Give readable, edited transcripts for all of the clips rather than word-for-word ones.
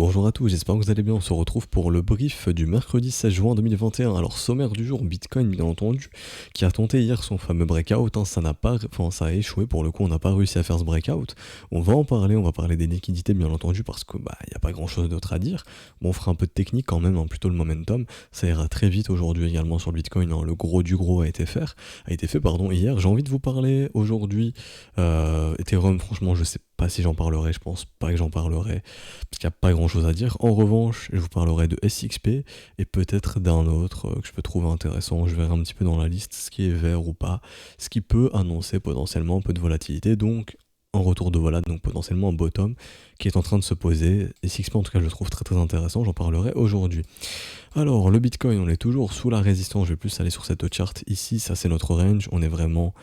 Bonjour à tous, j'espère que vous allez bien. On se retrouve pour le brief du mercredi 16 juin 2021. Alors, sommaire du jour, Bitcoin, bien entendu, qui a tenté hier son fameux breakout. Ça a échoué pour le coup, on n'a pas réussi à faire ce breakout. On va en parler, on va parler des liquidités, bien entendu, parce que il n'y a pas grand chose d'autre à dire. Bon, on fera un peu de technique quand même, plutôt le momentum. Ça ira très vite aujourd'hui également sur le Bitcoin. Le gros du gros a été fait, hier. J'ai envie de vous parler aujourd'hui. Ethereum, franchement, je sais pas si j'en parlerai, je pense pas que j'en parlerai parce qu'il n'y a pas grand chose à dire. En revanche, je vous parlerai de SXP et peut-être d'un autre que je peux trouver intéressant. Je verrai un petit peu dans la liste ce qui est vert ou pas, ce qui peut annoncer potentiellement un peu de volatilité, donc un retour de volate, donc potentiellement un bottom qui est en train de se poser. SXP en tout cas je le trouve très très intéressant, j'en parlerai aujourd'hui. Alors le Bitcoin, on est toujours sous la résistance, je vais plus aller sur cette charte ici, ça c'est notre range, on est vraiment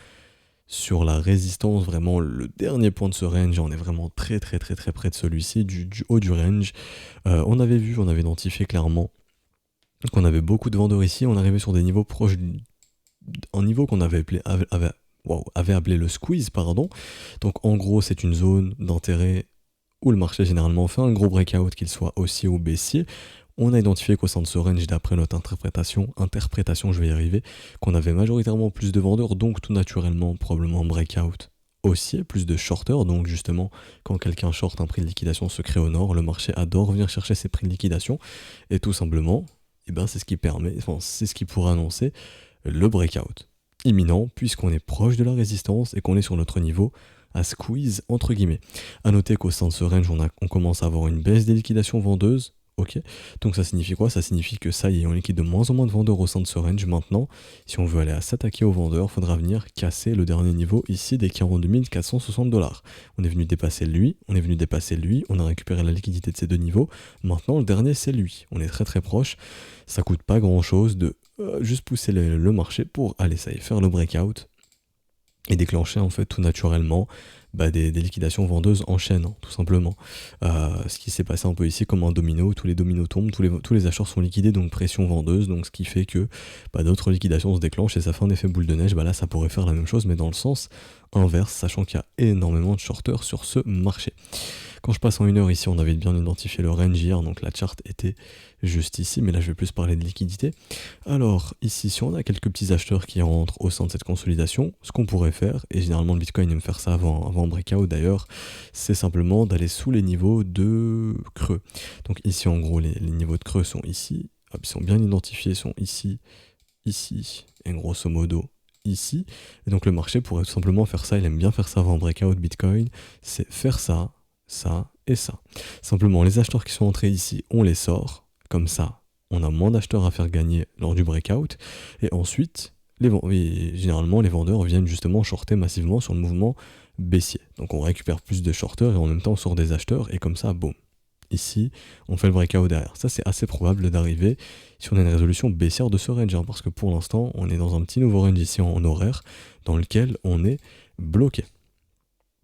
sur la résistance, vraiment le dernier point de ce range, on est vraiment très très très très près de celui-ci, du haut du range. On avait identifié clairement qu'on avait beaucoup de vendeurs ici, on arrivait sur des niveaux proches un niveau qu'on avait appelé le squeeze, pardon. Donc en gros c'est une zone d'intérêt où le marché généralement fait un gros breakout, qu'il soit haussier ou baissier. On a identifié qu'au sein de ce range, d'après notre interprétation, je vais y arriver, qu'on avait majoritairement plus de vendeurs, donc tout naturellement, probablement un breakout haussier, plus de shorters, donc justement, quand quelqu'un short, un prix de liquidation se crée au nord, le marché adore venir chercher ses prix de liquidation, et tout simplement, c'est ce qui c'est ce qui pourrait annoncer le breakout imminent, puisqu'on est proche de la résistance et qu'on est sur notre niveau à squeeze entre guillemets. A noter qu'au sein de ce range, on commence à avoir une baisse des liquidations vendeuses. Ok, donc ça signifie quoi? Ça signifie que ça y est, on liquide de moins en moins de vendeurs au sein de ce range. Maintenant, si on veut aller à s'attaquer aux vendeurs, il faudra venir casser le dernier niveau ici des 42 460 $. On est venu dépasser lui, on a récupéré la liquidité de ces deux niveaux. Maintenant, le dernier, c'est lui. On est très très proche. Ça coûte pas grand chose de juste pousser le marché pour aller, ça y est, faire le breakout et déclencher en fait tout naturellement des liquidations vendeuses en chaîne, tout simplement. Ce qui s'est passé un peu ici comme un domino, tous les dominos tombent, tous les acheteurs sont liquidés, donc pression vendeuse, donc ce qui fait que d'autres liquidations se déclenchent et ça fait un effet boule de neige. Là ça pourrait faire la même chose mais dans le sens inverse, sachant qu'il y a énormément de shorters sur ce marché. Quand je passe en 1 heure ici, on avait bien identifié le range hier, donc la charte était juste ici, mais là je vais plus parler de liquidité. Alors ici, si on a quelques petits acheteurs qui rentrent au sein de cette consolidation, ce qu'on pourrait faire, et généralement le Bitcoin aime faire ça avant breakout d'ailleurs, c'est simplement d'aller sous les niveaux de creux. Donc ici en gros les niveaux de creux sont ici, ils sont bien identifiés, sont ici, et grosso modo ici. Et donc le marché pourrait tout simplement faire ça, il aime bien faire ça avant breakout Bitcoin, c'est faire ça et ça. Simplement, les acheteurs qui sont entrés ici, on les sort. Comme ça, on a moins d'acheteurs à faire gagner lors du breakout. Et ensuite, généralement, les vendeurs viennent justement shorter massivement sur le mouvement baissier. Donc on récupère plus de shorters et en même temps on sort des acheteurs. Et comme ça, boum. Ici, on fait le breakout derrière. Ça, c'est assez probable d'arriver si on a une résolution baissière de ce range. Parce que pour l'instant, on est dans un petit nouveau range ici en horaire dans lequel on est bloqué.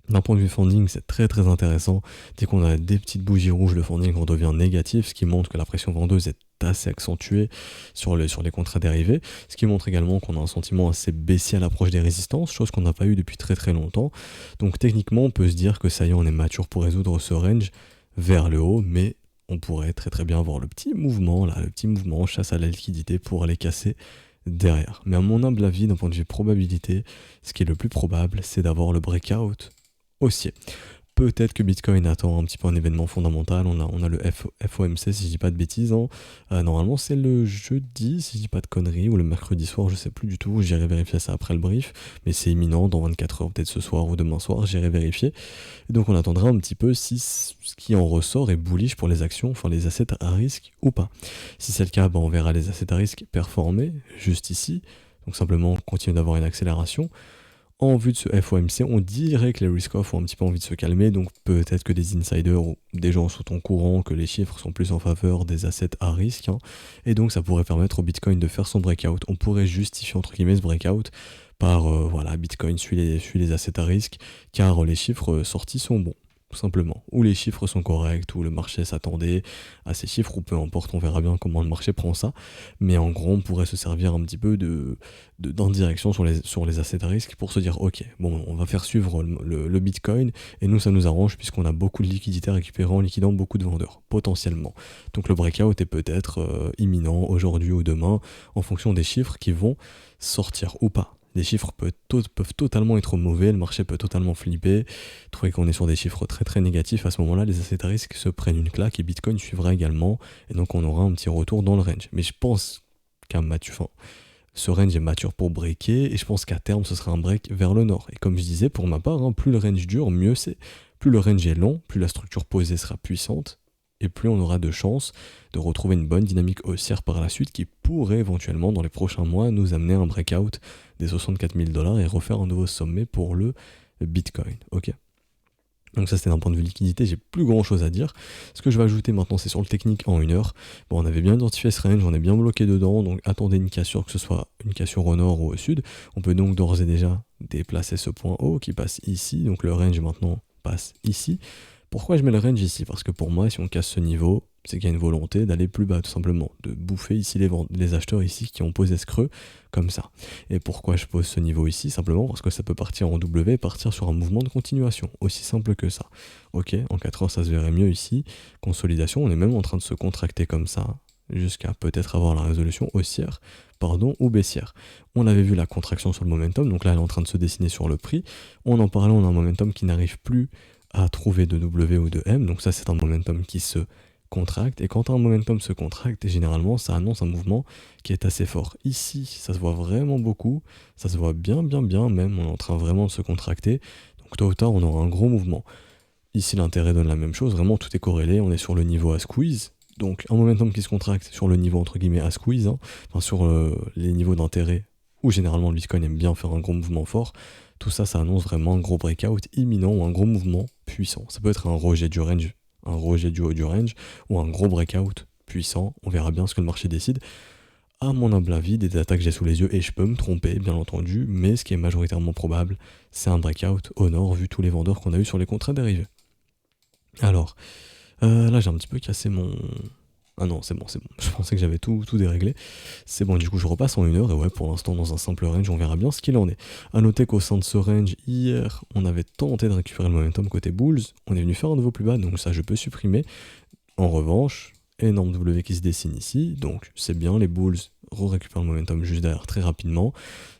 D'un point de vue funding, c'est très très intéressant. Dès qu'on a des petites bougies rouges, le funding redevient négatif, ce qui montre que la pression vendeuse est assez accentuée sur les contrats dérivés, ce qui montre également qu'on a un sentiment assez baissier à l'approche des résistances, chose qu'on n'a pas eu depuis très très longtemps. Donc techniquement, on peut se dire que ça y est, on est mature pour résoudre ce range vers le haut, mais on pourrait très très bien avoir le petit mouvement chasse à la liquidité pour aller casser derrière. Mais à mon humble avis, d'un point de vue probabilité, ce qui est le plus probable, c'est d'avoir le breakout haussier. Peut-être que Bitcoin attend un petit peu un événement fondamental. On a le FOMC, si je dis pas de bêtises. Normalement, c'est le jeudi, si je dis pas de conneries, ou le mercredi soir, je sais plus du tout. J'irai vérifier ça après le brief, mais c'est imminent, dans 24 heures, peut-être ce soir ou demain soir, j'irai vérifier. Et donc, on attendra un petit peu si ce qui en ressort est bullish pour les actions, enfin les assets à risque ou pas. Si c'est le cas, on verra les assets à risque performer juste ici. Donc, simplement, continuer d'avoir une accélération. En vue de ce FOMC, on dirait que les risk-off ont un petit peu envie de se calmer, donc peut-être que des insiders ou des gens sont au courant que les chiffres sont plus en faveur des assets à risque, et donc ça pourrait permettre au Bitcoin de faire son breakout. On pourrait justifier entre guillemets ce breakout par Bitcoin suit les assets à risque, car les chiffres sortis sont bons. tout simplement. Où les chiffres sont corrects, où le marché s'attendait à ces chiffres, ou peu importe, on verra bien comment le marché prend ça. Mais en gros, on pourrait se servir un petit peu d'indirection sur les assets à risque pour se dire, ok, bon, on va faire suivre le Bitcoin, et nous, ça nous arrange puisqu'on a beaucoup de liquidités récupérées en liquidant beaucoup de vendeurs, potentiellement. Donc le breakout est peut-être imminent aujourd'hui ou demain, en fonction des chiffres qui vont sortir ou pas. Les chiffres peuvent totalement être mauvais, le marché peut totalement flipper, trouver qu'on est sur des chiffres très très négatifs. À ce moment-là, les assets à risque se prennent une claque et Bitcoin suivra également, et donc on aura un petit retour dans le range. Mais je pense ce range est mature pour breaker, et je pense qu'à terme ce sera un break vers le nord. Et comme je disais, pour ma part, plus le range dure, mieux c'est. Plus le range est long, plus la structure posée sera puissante, et plus on aura de chances de retrouver une bonne dynamique haussière par la suite qui pourrait éventuellement dans les prochains mois nous amener à un breakout des 64 000 $ et refaire un nouveau sommet pour le Bitcoin. Ok. Donc ça c'était d'un point de vue liquidité, j'ai plus grand chose à dire. Ce que je vais ajouter maintenant c'est sur le technique en 1 heure. Bon, on avait bien identifié ce range, on est bien bloqué dedans, donc attendez une cassure, que ce soit une cassure au nord ou au sud. On peut donc d'ores et déjà déplacer ce point haut qui passe ici, donc le range maintenant passe ici. Pourquoi je mets le range ici? Parce que pour moi, si on casse ce niveau, c'est qu'il y a une volonté d'aller plus bas, tout simplement, de bouffer ici les acheteurs ici qui ont posé ce creux, comme ça. Et pourquoi je pose ce niveau ici? Simplement parce que ça peut partir en W et partir sur un mouvement de continuation, aussi simple que ça. Ok, en 4 heures, ça se verrait mieux ici. Consolidation, on est même en train de se contracter comme ça, jusqu'à peut-être avoir la résolution haussière, ou baissière. On avait vu la contraction sur le momentum, donc là, elle est en train de se dessiner sur le prix. On en parlait, on a un momentum qui n'arrive plus à trouver de W ou de M, donc ça c'est un momentum qui se contracte, et quand un momentum se contracte, généralement ça annonce un mouvement qui est assez fort. Ici, ça se voit vraiment beaucoup, ça se voit bien même, on est en train vraiment de se contracter, donc tôt ou tard on aura un gros mouvement. Ici l'intérêt donne la même chose, vraiment tout est corrélé, on est sur le niveau à squeeze, donc un momentum qui se contracte sur le niveau entre guillemets à squeeze, enfin sur les niveaux d'intérêt, où généralement le Bitcoin aime bien faire un gros mouvement fort. Tout ça, ça annonce vraiment un gros breakout imminent ou un gros mouvement puissant. Ça peut être un rejet du range, un rejet du haut du range, ou un gros breakout puissant. On verra bien ce que le marché décide. À mon humble avis, des datas que j'ai sous les yeux, et je peux me tromper, bien entendu, mais ce qui est majoritairement probable, c'est un breakout au nord, vu tous les vendeurs qu'on a eu sur les contrats dérivés. Alors, là j'ai un petit peu cassé mon... Ah non, c'est bon. Je pensais que j'avais tout déréglé. C'est bon, du coup, je repasse en 1 heure. Et ouais, pour l'instant, dans un simple range, on verra bien ce qu'il en est. A noter qu'au sein de ce range, hier, on avait tenté de récupérer le momentum côté bulls. On est venu faire un nouveau plus bas, donc ça, je peux supprimer. En revanche, énorme W qui se dessine ici. Donc, c'est bien, les bulls récupèrent le momentum juste derrière très rapidement.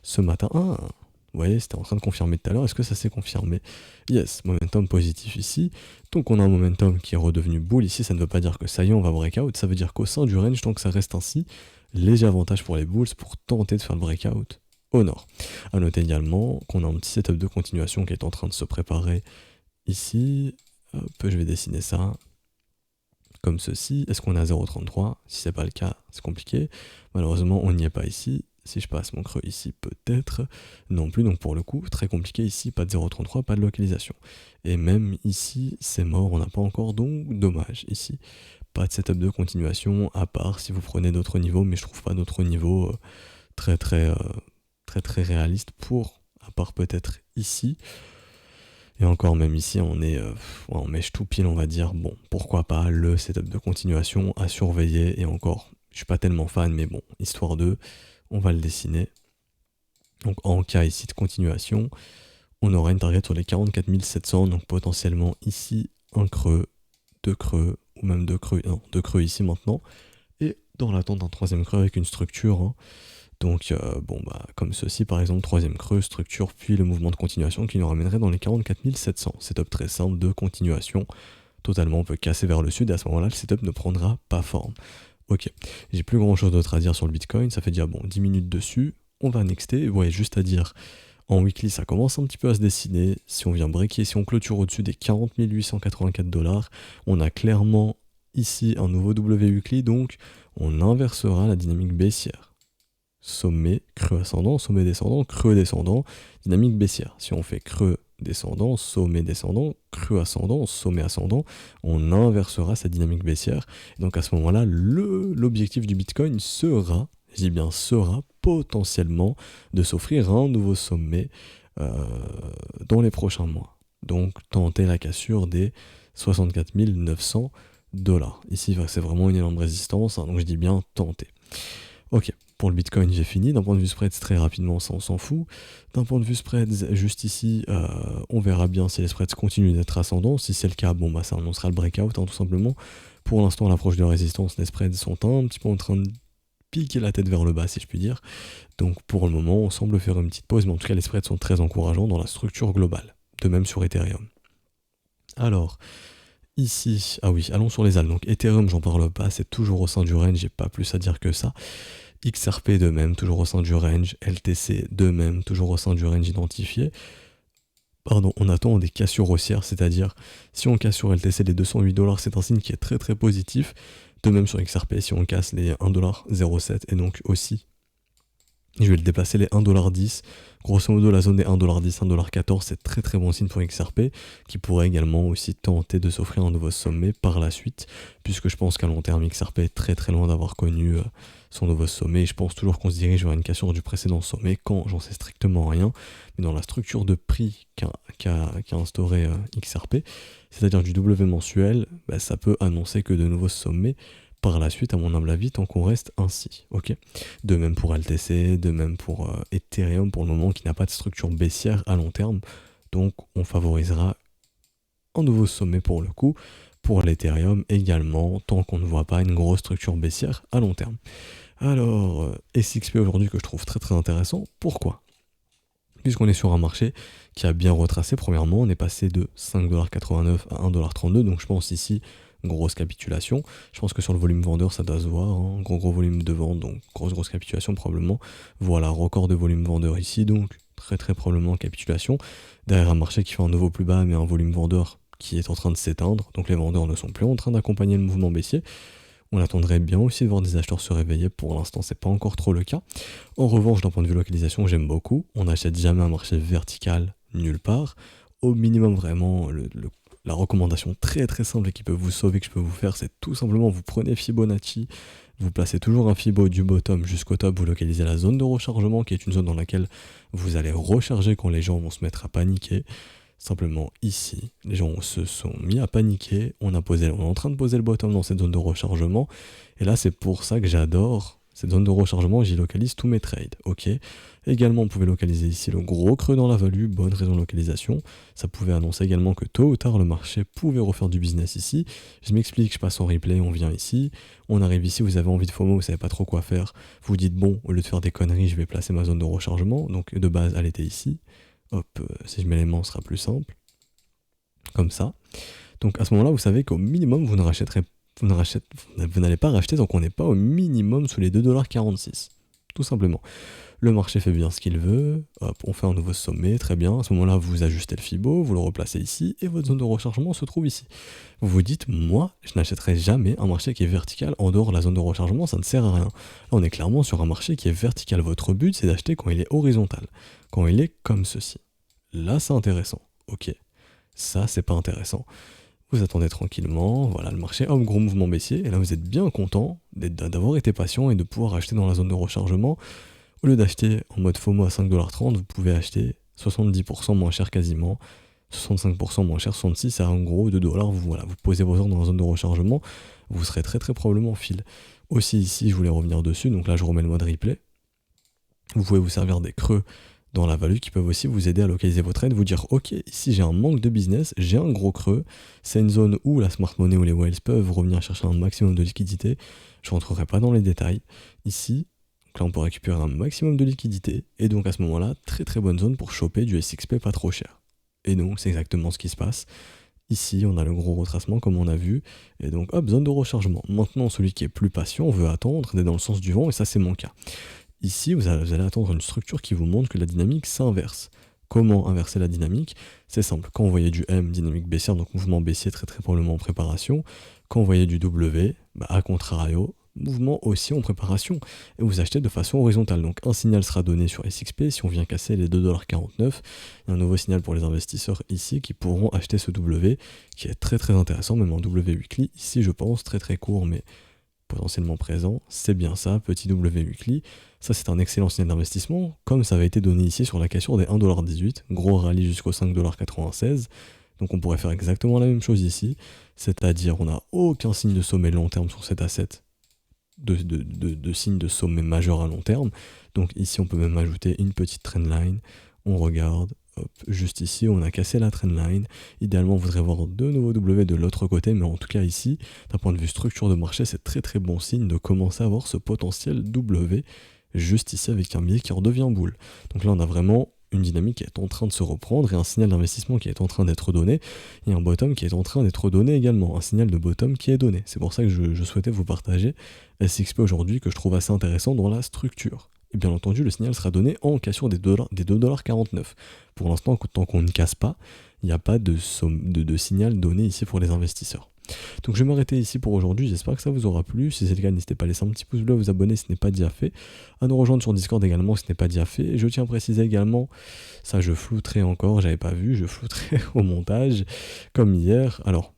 Ce matin, vous voyez, c'était en train de confirmer tout à l'heure. Est-ce que ça s'est confirmé? Yes, momentum positif ici. Donc on a un momentum qui est redevenu bull ici. Ça ne veut pas dire que ça y est, on va breakout. Ça veut dire qu'au sein du range, tant que ça reste ainsi, léger avantage pour les bulls pour tenter de faire le breakout au nord. A noter également qu'on a un petit setup de continuation qui est en train de se préparer ici. Hop, je vais dessiner ça comme ceci. Est-ce qu'on est à 0,33? Si c'est pas le cas, c'est compliqué. Malheureusement, on n'y est pas ici. Si je passe mon creux ici, peut-être non plus. Donc pour le coup, très compliqué ici, pas de 0,33, pas de localisation. Et même ici, c'est mort, on n'a pas encore, donc dommage. Ici, pas de setup de continuation, à part si vous prenez d'autres niveaux, mais je trouve pas d'autres niveaux très réalistes pour, à part peut-être ici. Et encore, même ici, on est en mèche tout pile, on va dire. Bon, pourquoi pas le setup de continuation à surveiller. Et encore, je suis pas tellement fan, mais bon, histoire de... On va le dessiner. Donc en cas ici de continuation, on aura une target sur les 44 700, donc potentiellement ici un creux, 2 creux, ou même 2 creux, non, 2 creux ici maintenant, et dans l'attente d'un 3e creux avec une structure, donc bon bah comme ceci par exemple, 3e creux, structure, puis le mouvement de continuation qui nous ramènerait dans les 44 700, setup très simple de continuation, totalement on peut casser vers le sud, et à ce moment là le setup ne prendra pas forme. Ok, j'ai plus grand chose d'autre à dire sur le Bitcoin, ça fait déjà bon 10 minutes dessus, on va nexter, ouais, juste à dire, en weekly ça commence un petit peu à se dessiner, si on vient breaker, si on clôture au-dessus des 40 884 $, on a clairement ici un nouveau W weekly, donc on inversera la dynamique baissière. Sommet, creux ascendant, sommet descendant, creux descendant, dynamique baissière. Si on fait creux descendant, sommet descendant, creux ascendant, sommet ascendant, on inversera sa dynamique baissière. Et donc à ce moment-là, l'objectif du Bitcoin sera, je dis bien sera, potentiellement de s'offrir un nouveau sommet dans les prochains mois. donc tenter la cassure des 64 900 $. Ici, c'est vraiment une énorme résistance, hein, donc je dis bien tenter. Ok, pour le Bitcoin, j'ai fini. D'un point de vue spreads, très rapidement, ça on s'en fout. D'un point de vue spreads, juste ici, on verra bien si les spreads continuent d'être ascendants. Si c'est le cas, bon bah ça annoncera le breakout, hein, tout simplement. Pour l'instant, à l'approche de la résistance, les spreads sont un petit peu en train de piquer la tête vers le bas, si je puis dire. Donc pour le moment, on semble faire une petite pause, mais en tout cas, les spreads sont très encourageants dans la structure globale. De même sur Ethereum. Alors, ici, ah oui, allons sur les ALGO. Donc Ethereum, j'en parle pas, c'est toujours au sein du range, j'ai pas plus à dire que ça. XRP de même, toujours au sein du range. LTC de même, toujours au sein du range identifié. Pardon, on attend des cassures haussières, c'est-à-dire si on casse sur LTC les 208 $, c'est un signe qui est très très positif. De même sur XRP, si on casse les 1,07$ et donc aussi, je vais le déplacer les 1,10$. Grosso modo, la zone des 1,10$, 1,14$, c'est très très bon signe pour XRP, qui pourrait également aussi tenter de s'offrir un nouveau sommet par la suite, puisque je pense qu'à long terme, XRP est très très loin d'avoir connu son nouveau sommet. Et je pense toujours qu'on se dirige vers une cassure du précédent sommet, quand j'en sais strictement rien, mais dans la structure de prix qu'a instauré XRP, c'est-à-dire du W mensuel, bah, ça peut annoncer que de nouveaux sommets par la suite, à mon humble avis, tant qu'on reste ainsi, ok. De même pour LTC, de même pour Ethereum pour le moment, qui n'a pas de structure baissière à long terme, donc on favorisera un nouveau sommet pour le coup, pour l'Ethereum également, tant qu'on ne voit pas une grosse structure baissière à long terme. Alors, SXP aujourd'hui que je trouve très très intéressant, pourquoi ? Puisqu'on est sur un marché qui a bien retracé, premièrement, on est passé de 5,89$ à 1,32$, donc je pense ici, grosse capitulation. Je pense que sur le volume vendeur, ça doit se voir, hein, gros volume de vente, donc grosse capitulation probablement. Voilà, record de volume vendeur ici, donc très très probablement capitulation. Derrière un marché qui fait un nouveau plus bas, mais un volume vendeur qui est en train de s'éteindre, donc les vendeurs ne sont plus en train d'accompagner le mouvement baissier. On attendrait bien aussi de voir des acheteurs se réveiller, pour l'instant c'est pas encore trop le cas. En revanche, d'un point de vue localisation, j'aime beaucoup. On n'achète jamais un marché vertical nulle part. Au minimum, vraiment, la recommandation très très simple et qui peut vous sauver, que je peux vous faire, c'est tout simplement vous prenez Fibonacci, vous placez toujours un Fibo du bottom jusqu'au top, vous localisez la zone de rechargement qui est une zone dans laquelle vous allez recharger quand les gens vont se mettre à paniquer. Simplement ici, les gens se sont mis à paniquer, on est en train de poser le bottom dans cette zone de rechargement, et là c'est pour ça que j'adore cette zone de rechargement, j'y localise tous mes trades, ok. Également on pouvait localiser ici le gros creux dans la value, bonne raison de localisation, ça pouvait annoncer également que tôt ou tard le marché pouvait refaire du business ici. Je m'explique, je passe en replay, on vient ici, on arrive ici, vous avez envie de FOMO, vous savez pas trop quoi faire, vous dites bon, au lieu de faire des conneries, je vais placer ma zone de rechargement, donc de base elle était ici. Hop, si je mets l'aimant, ce sera plus simple. Comme ça. Donc à ce moment-là, vous savez qu'au minimum, vous n'allez pas racheter tant qu'on n'est pas au minimum sous les 2,46$. Tout simplement. Le marché fait bien ce qu'il veut. Hop, on fait un nouveau sommet, très bien. À ce moment-là, vous ajustez le Fibo, vous le replacez ici, et votre zone de rechargement se trouve ici. Vous vous dites, moi, je n'achèterai jamais un marché qui est vertical en dehors de la zone de rechargement, ça ne sert à rien. Là, on est clairement sur un marché qui est vertical. Votre but, c'est d'acheter quand il est horizontal. Quand il est comme ceci. Là, c'est intéressant. Ok. Ça, c'est pas intéressant. Vous attendez tranquillement, voilà le marché, hop, gros mouvement baissier, et là vous êtes bien content d'avoir été patient et de pouvoir acheter dans la zone de rechargement. Au lieu d'acheter en mode FOMO à 5,30$, vous pouvez acheter 70% moins cher quasiment, 65% moins cher, 66$ à en gros 2$, vous posez vos ordres dans la zone de rechargement, vous serez très très probablement en fil. Aussi ici, je voulais revenir dessus, donc là je remets le mode replay. Vous pouvez vous servir des creux dans la value qui peuvent aussi vous aider à localiser votre trade, vous dire ok, ici j'ai un manque de business, j'ai un gros creux, c'est une zone où la smart money ou les whales peuvent revenir chercher un maximum de liquidité, je rentrerai pas dans les détails, ici, donc là on peut récupérer un maximum de liquidité, et donc à ce moment là, très très bonne zone pour choper du SXP pas trop cher. Et donc c'est exactement ce qui se passe. Ici, on a le gros retracement comme on a vu, et donc hop, zone de rechargement. Maintenant, celui qui est plus patient veut attendre, d'être dans le sens du vent, et ça c'est mon cas. Ici, vous allez attendre une structure qui vous montre que la dynamique s'inverse. Comment inverser la dynamique? C'est simple. Quand vous voyez du M, dynamique baissière, donc mouvement baissier très très probablement en préparation. Quand vous voyez du W, à contrario, mouvement aussi en préparation. Et vous achetez de façon horizontale. Donc un signal sera donné sur SXP. Si on vient casser les 2,49$, il y a un nouveau signal pour les investisseurs ici qui pourront acheter ce W qui est très très intéressant, même en W weekly. Ici, je pense, très très court, mais potentiellement présent, c'est bien ça, petit W weekly. Ça, c'est un excellent signal d'investissement, comme ça avait été donné ici sur la cassure des 1,18$, gros rallye jusqu'au 5,96$. Donc on pourrait faire exactement la même chose ici, c'est-à-dire on n'a aucun signe de sommet long terme sur cet asset, de signe de sommet majeur à long terme. Donc ici, on peut même ajouter une petite trendline. On regarde, hop, juste ici, on a cassé la trendline. Idéalement, on voudrait voir de nouveaux W de l'autre côté, mais en tout cas ici, d'un point de vue structure de marché, c'est très très bon signe de commencer à avoir ce potentiel W juste ici avec un biais qui redevient boule. Donc là, on a vraiment une dynamique qui est en train de se reprendre et un signal d'investissement qui est en train d'être donné et un bottom qui est en train d'être donné également, un signal de bottom qui est donné. C'est pour ça que je souhaitais vous partager SXP aujourd'hui que je trouve assez intéressant dans la structure. Et bien entendu, le signal sera donné en cassure des 2,49$. Pour l'instant, tant qu'on ne casse pas, il n'y a pas de signal donné ici pour les investisseurs. Donc je vais m'arrêter ici pour aujourd'hui, j'espère que ça vous aura plu. Si c'est le cas, n'hésitez pas à laisser un petit pouce bleu, à vous abonner si ce n'est pas déjà fait, à nous rejoindre sur Discord également si ce n'est pas déjà fait. Et je tiens à préciser également, ça je flouterai encore, j'avais pas vu, je flouterai au montage, comme hier. Alors,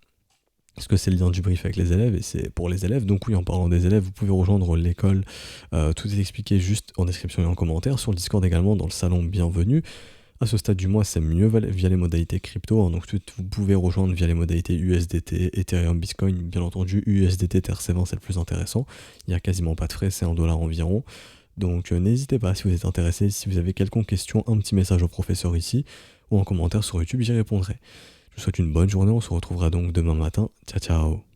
parce que c'est le lien du brief avec les élèves et c'est pour les élèves. Donc oui, en parlant des élèves, vous pouvez rejoindre l'école. Tout est expliqué juste en description et en commentaire. Sur le Discord également, dans le salon bienvenue. À ce stade du mois, c'est mieux via les modalités crypto. Hein, donc vous pouvez rejoindre via les modalités USDT, Ethereum, Bitcoin. Bien entendu, USDT, TRC20, c'est le plus intéressant. Il n'y a quasiment pas de frais, c'est $1 environ. Donc n'hésitez pas si vous êtes intéressé. Si vous avez quelconque question, un petit message au professeur ici ou en commentaire sur YouTube, j'y répondrai. Je vous souhaite une bonne journée. On se retrouvera donc demain matin. Ciao, ciao.